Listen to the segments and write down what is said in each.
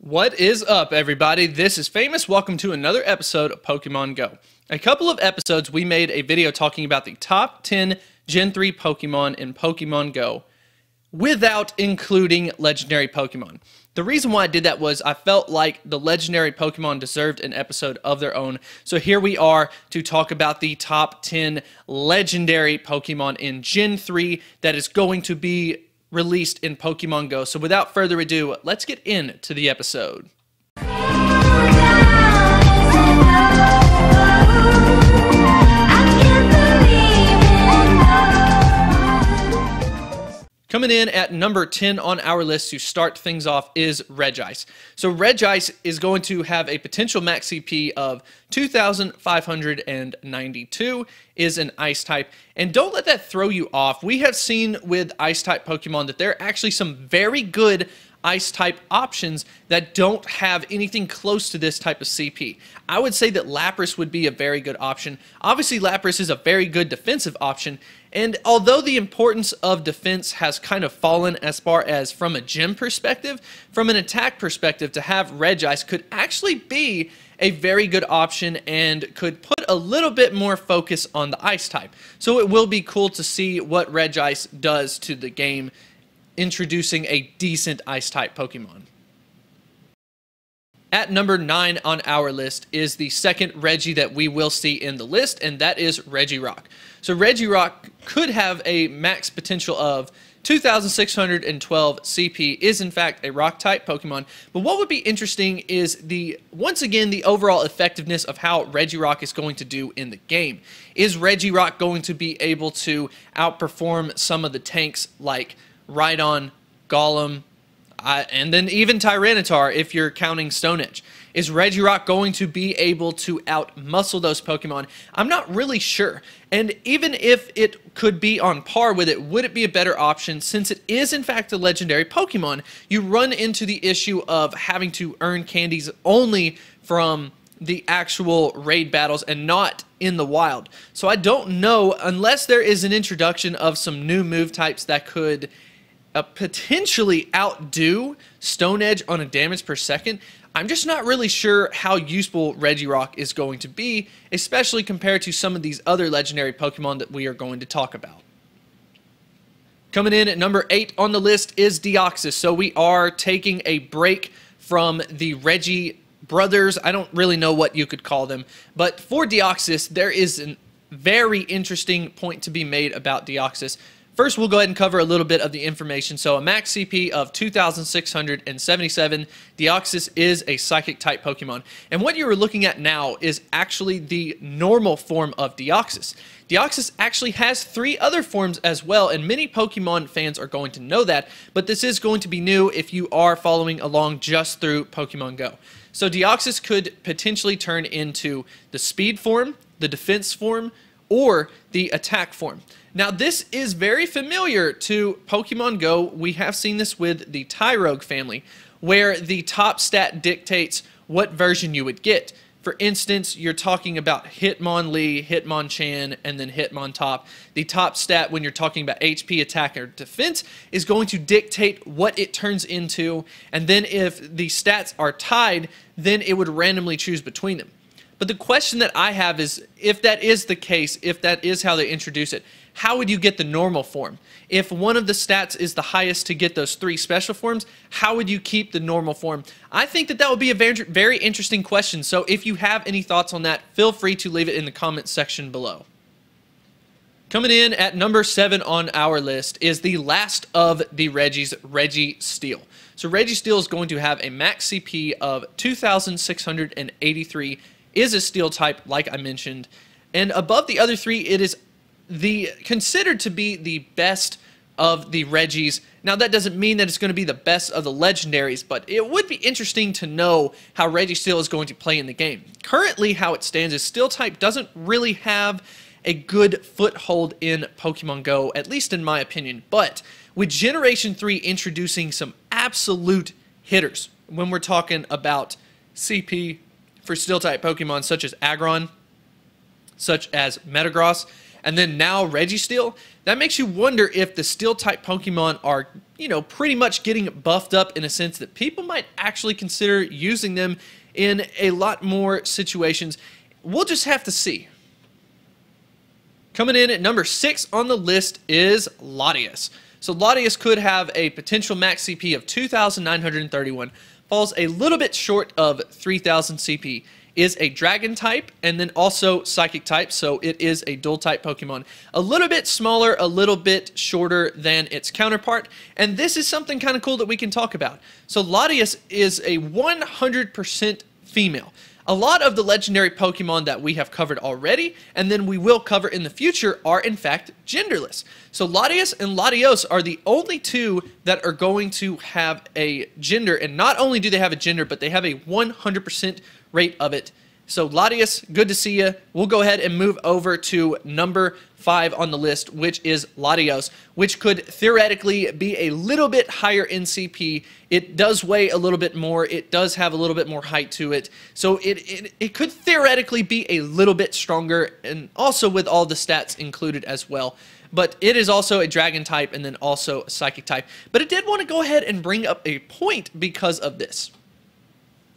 What is up, everybody? This is Famous. Welcome to another episode of Pokemon Go. A couple of episodes, we made a video talking about the top 10 Gen 3 Pokemon in Pokemon Go without including legendary Pokemon. The reason why I did that was I felt like the legendary Pokemon deserved an episode of their own. So here we are to talk about the top 10 legendary Pokemon in Gen 3 that is going to be released in Pokemon Go. So without further ado, let's get into the episode. Coming in at number 10 on our list to start things off is Registeel. So Registeel is going to have a potential max CP of 2,592, is an Ice type. And don't let that throw you off. We have seen with Ice type Pokemon that there are actually some very good Ice type options that don't have anything close to this type of CP. I would say that Lapras would be a very good option. Obviously, Lapras is a very good defensive option, and although the importance of defense has kind of fallen as far as from a gym perspective, from an attack perspective, to have Registeel could actually be a very good option and could put a little bit more focus on the Ice type. So it will be cool to see what Registeel does to the game, introducing a decent Ice type Pokemon. At number 9 on our list is the second Reggie that we will see in the list, and that is Regirock. So Regirock could have a max potential of 2,612 CP, is in fact a rock type Pokemon. But what would be interesting is once again the overall effectiveness of how Regirock is going to do in the game. Is Regirock going to be able to outperform some of the tanks like Rhydon, Golem, and then even Tyranitar if you're counting Stone Edge? Is Regirock going to be able to outmuscle those Pokemon? I'm not really sure. And even if it could be on par with it, would it be a better option? Since it is in fact a legendary Pokemon, you run into the issue of having to earn candies only from the actual raid battles and not in the wild. So I don't know, unless there is an introduction of some new move types that could potentially outdo Stone Edge on a damage per second, I'm just not really sure how useful Regirock is going to be, especially compared to some of these other legendary Pokemon that we are going to talk about. Coming in at number 8 on the list is Deoxys. So we are taking a break from the Regi brothers. I don't really know what you could call them, but for Deoxys, there is a very interesting point to be made about Deoxys. First, we'll go ahead and cover a little bit of the information. So a max CP of 2,677. Deoxys is a Psychic type Pokemon. And what you're looking at now is actually the normal form of Deoxys. Deoxys actually has 3 other forms as well, and many Pokemon fans are going to know that, but this is going to be new if you are following along just through Pokemon Go. So Deoxys could potentially turn into the Speed form, the Defense form, or the Attack form. Now, this is very familiar to Pokemon Go. We have seen this with the Tyrogue family, where the top stat dictates what version you would get. For instance, you're talking about Hitmonlee, Hitmonchan, and then Hitmontop. The top stat when you're talking about HP, attack, or defense is going to dictate what it turns into, and then if the stats are tied, then it would randomly choose between them. But the question that I have is, if that is the case, if that is how they introduce it, how would you get the normal form? If one of the stats is the highest to get those 3 special forms, how would you keep the normal form? I think that would be a very, very interesting question. So if you have any thoughts on that, feel free to leave it in the comments section below. Coming in at number 7 on our list is the last of the Reggies, Registeel. So Registeel is going to have a max CP of 2,683, is a Steel type, like I mentioned. And above the other 3, it is considered to be the best of the Reggies. Now, that doesn't mean that it's going to be the best of the legendaries, but it would be interesting to know how Registeel is going to play in the game. Currently, how it stands is Steel type doesn't really have a good foothold in Pokemon Go, at least in my opinion. But with Generation 3 introducing some absolute hitters, when we're talking about CP for Steel type Pokemon such as Aggron, such as Metagross, and then now Registeel, that makes you wonder if the Steel type Pokemon are you know, pretty much getting buffed up in a sense that people might actually consider using them in a lot more situations. We'll just have to see. Coming in at number 6 on the list is Latias. So Latias could have a potential max CP of 2,931, falls a little bit short of 3,000 CP, is a dragon type and then also psychic type, so it is a dual type Pokemon. A little bit smaller, a little bit shorter than its counterpart, and this is something kind of cool that we can talk about. So Latias is a 100% female. A lot of the legendary Pokemon that we have covered already, and then we will cover in the future, are in fact genderless. So Latias and Latios are the only two that are going to have a gender, and not only do they have a gender, but they have a 100% rate of it. So Latias, good to see you. We'll go ahead and move over to number 5 on the list, which is Latios, which could theoretically be a little bit higher in CP. It does weigh a little bit more. It does have a little bit more height to it. So it could theoretically be a little bit stronger, and also with all the stats included as well. But it is also a dragon type and then also a psychic type. But it did want to go ahead and bring up a point because of this.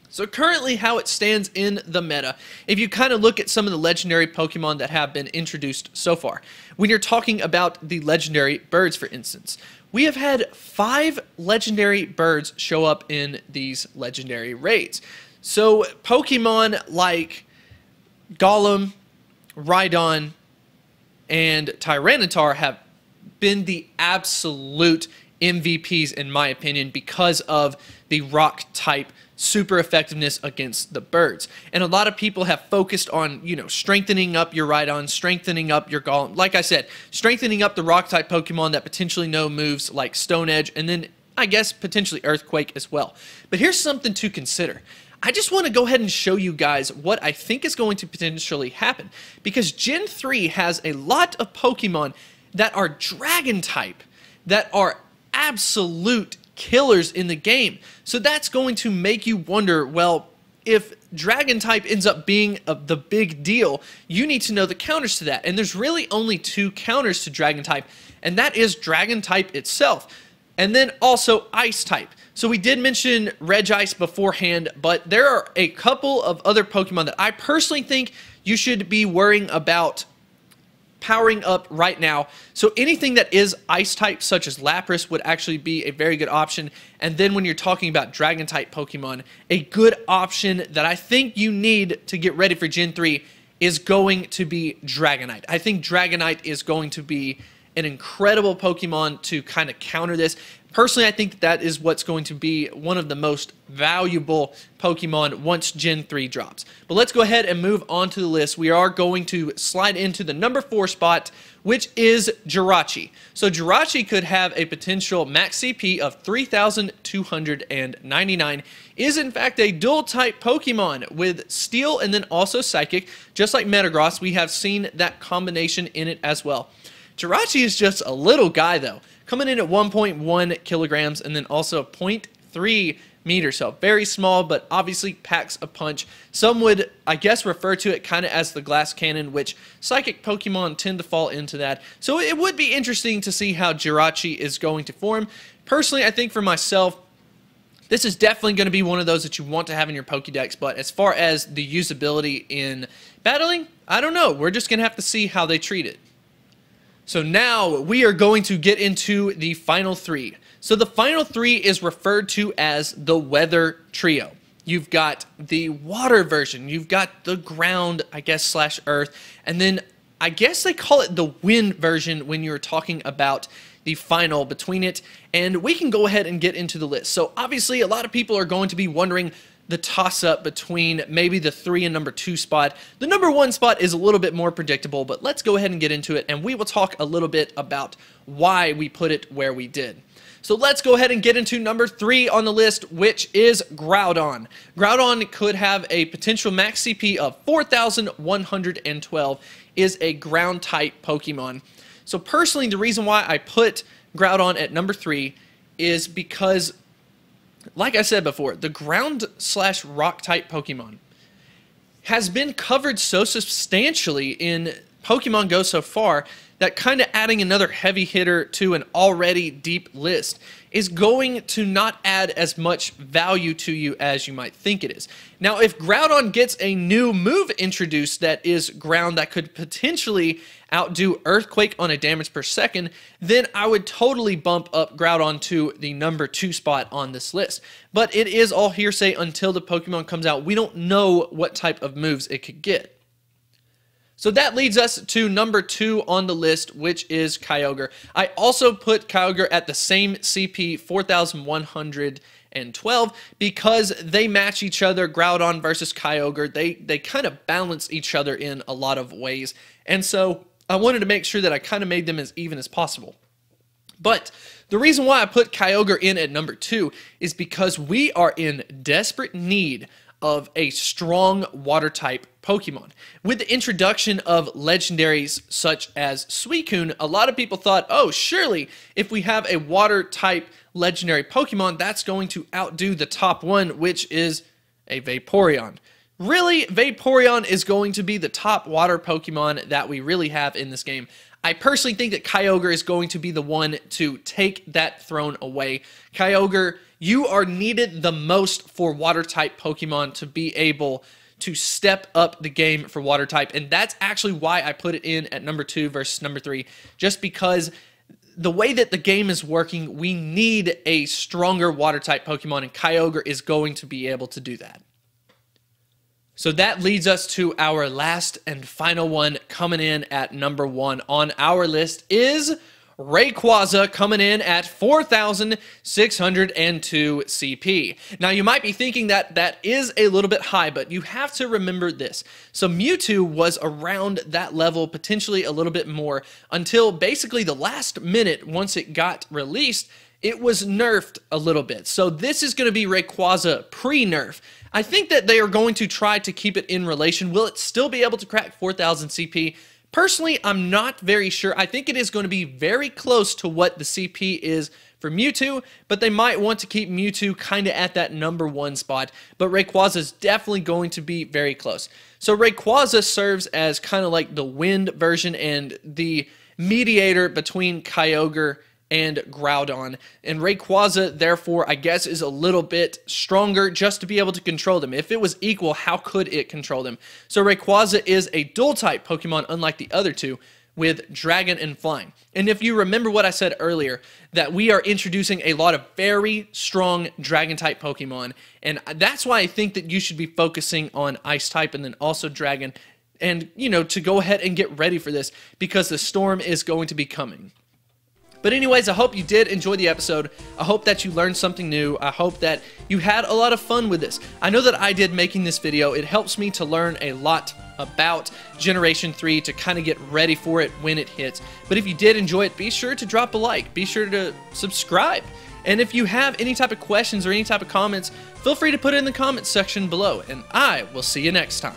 So currently how it stands in the meta, if you kind of look at some of the legendary Pokemon that have been introduced so far, when you're talking about the legendary birds, for instance, we have had 5 legendary birds show up in these legendary raids. So Pokemon like Golem, Rhydon, and Tyranitar have been the absolute MVPs in my opinion because of the rock type super effectiveness against the birds. And a lot of people have focused on, you know, strengthening up your Rhydon, strengthening up your Golem. Like I said, strengthening up the rock type Pokemon that potentially know moves like Stone Edge, and then I guess potentially Earthquake as well. But here's something to consider. I just want to go ahead and show you guys what I think is going to potentially happen, because Gen 3 has a lot of Pokemon that are dragon type that are absolute killers in the game. So that's going to make you wonder, well, if dragon type ends up being the big deal, you need to know the counters to that. And there's really only 2 counters to dragon type, and that is dragon type itself, and then also ice type. So we did mention Regice beforehand, but there are a couple of other Pokemon that I personally think you should be worrying about powering up right now. So anything that is ice type, such as Lapras, would actually be a very good option. And then when you're talking about dragon type Pokemon, a good option that I think you need to get ready for Gen 3 is going to be Dragonite. I think Dragonite is going to be an incredible Pokemon to kind of counter this. Personally, I think that is what's going to be one of the most valuable Pokemon once Gen 3 drops. But let's go ahead and move on to the list. We are going to slide into the number 4 spot, which is Jirachi. So Jirachi could have a potential max CP of 3,299, is in fact a dual type Pokemon with Steel and then also Psychic. Just like Metagross, we have seen that combination in it as well. Jirachi is just a little guy though, coming in at 1.1 kilograms and then also 0.3 meters, so very small, but obviously packs a punch. Some would, I guess, refer to it kind of as the glass cannon, which psychic Pokemon tend to fall into that. So it would be interesting to see how Jirachi is going to form. Personally, I think for myself, this is definitely going to be one of those that you want to have in your Pokédex, but as far as the usability in battling, I don't know. We're just going to have to see how they treat it. So now we are going to get into the final 3. So the final 3 is referred to as the Weather Trio. You've got the water version, you've got the ground, I guess, slash earth, and then I guess they call it the wind version when you're talking about the final between it. And we can go ahead and get into the list. So obviously a lot of people are going to be wondering the toss-up between maybe the 3 and number 2 spot. The number 1 spot is a little bit more predictable, but let's go ahead and get into it, and we will talk a little bit about why we put it where we did. So let's go ahead and get into number 3 on the list, which is Groudon. Groudon could have a potential max CP of 4,112, is a ground-type Pokemon. So personally, the reason why I put Groudon at number 3 is because, like I said before, the ground slash rock type Pokemon has been covered so substantially in Pokemon Go so far that kind of adding another heavy hitter to an already deep list is going to not add as much value to you as you might think it is. Now, if Groudon gets a new move introduced that is ground that could potentially outdo Earthquake on a damage per second, then I would totally bump up Groudon to the number 2 spot on this list. But it is all hearsay until the Pokemon comes out. We don't know what type of moves it could get. So that leads us to number 2 on the list, which is Kyogre. I also put Kyogre at the same CP 4112 because they match each other. Groudon versus Kyogre, they kind of balance each other in a lot of ways. And so I wanted to make sure that I kind of made them as even as possible. But the reason why I put Kyogre in at number 2 is because we are in desperate need of a strong water type Pokemon. With the introduction of legendaries such as Suicune, a lot of people thought, oh, surely if we have a water type legendary Pokemon, that's going to outdo the top one, which is a Vaporeon. Really, Vaporeon is going to be the top water Pokemon that we really have in this game. I personally think that Kyogre is going to be the one to take that throne away. Kyogre, you are needed the most for water type Pokemon to be able to step up the game for water type, and that's actually why I put it in at number 2 versus number 3, just because the way that the game is working, we need a stronger water type Pokemon, and Kyogre is going to be able to do that. So that leads us to our last and final one. Coming in at number 1 on our list is Rayquaza, coming in at 4,602 CP. Now, you might be thinking that that is a little bit high, but you have to remember this. So Mewtwo was around that level, potentially a little bit more, until basically the last minute once it got released, it was nerfed a little bit. So this is going to be Rayquaza pre-nerf. I think that they are going to try to keep it in relation. Will it still be able to crack 4,000 CP? Personally, I'm not very sure. I think it is going to be very close to what the CP is for Mewtwo, but they might want to keep Mewtwo kind of at that number 1 spot, but Rayquaza is definitely going to be very close. So Rayquaza serves as kind of like the wind version and the mediator between Kyogre and Groudon, and Rayquaza therefore I guess is a little bit stronger just to be able to control them. If it was equal, how could it control them? So Rayquaza is a dual type Pokemon unlike the other two, with Dragon and Flying. And if you remember what I said earlier, that we are introducing a lot of very strong Dragon type Pokemon, and that's why I think that you should be focusing on Ice type and then also Dragon, and you know, to go ahead and get ready for this because the storm is going to be coming. But anyways, I hope you did enjoy the episode. I hope that you learned something new. I hope that you had a lot of fun with this. I know that I did making this video. It helps me to learn a lot about Generation 3 to kind of get ready for it when it hits. But if you did enjoy it, be sure to drop a like. Be sure to subscribe. And if you have any type of questions or any type of comments, feel free to put it in the comments section below. And I will see you next time.